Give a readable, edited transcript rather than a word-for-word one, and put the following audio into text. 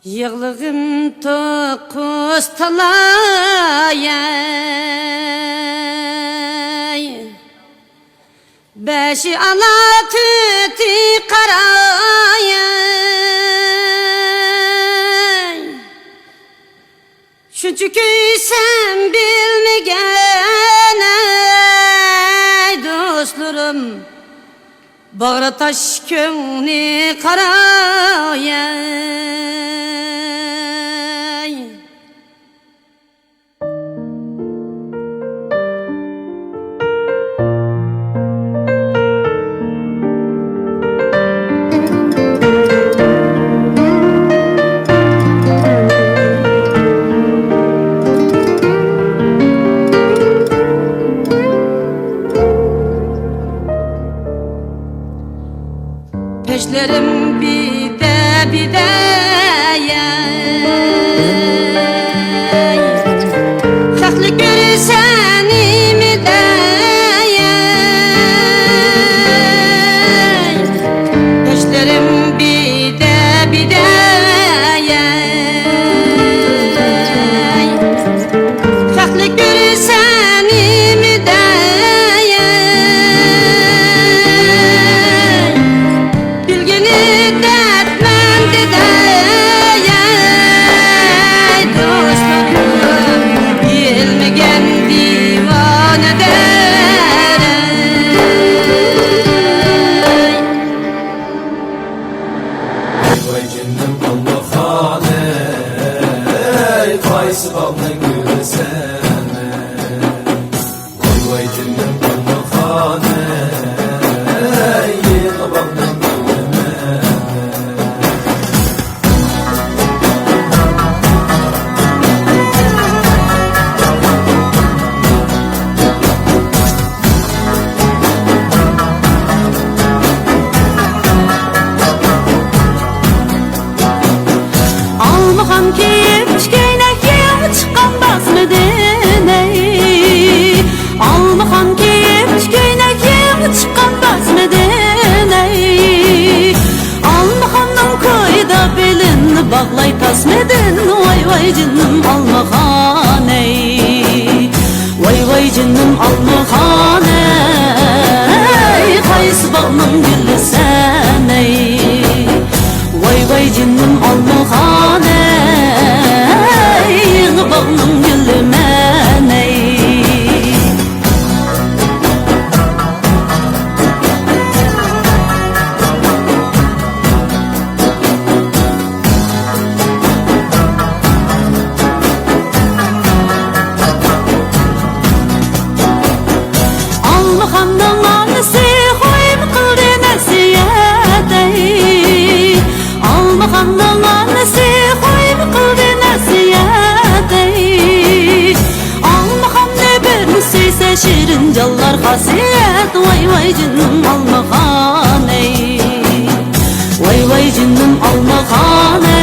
Yığlığım dokuz talayay, beşi ala tütü karayay. Çünkü sen bilmegen ey dostlarım, bağrı taş köngni karayay. Peşlerim bir de yay, haklı görürsen imi de yay. Peşlerim bir de yay, haklı görürsen imi de Qaysı bağını görəsənə, vay cünüm qalmaqanə, yığı bağını görəmənə. Almağam kiyip çıkan basmedin ey, almağam kiyip çıkan basmedin ey. Almağamdan koyda belin bağlay tasmedin, vay canım almağan ey, vay canım almağan ey. Qaysı bağının gülü sen ey, vay canım almağan ey. Bağımın gülü mən ey. Almağamdan anısı koyum qıldı nəsiyyət ey. Almağamdan anısı koyum qıldı nəsiyyət ey. Almağam ne birini seyse şirin callar hasiyet, vay canım almağan ey, vay canım almağan ey.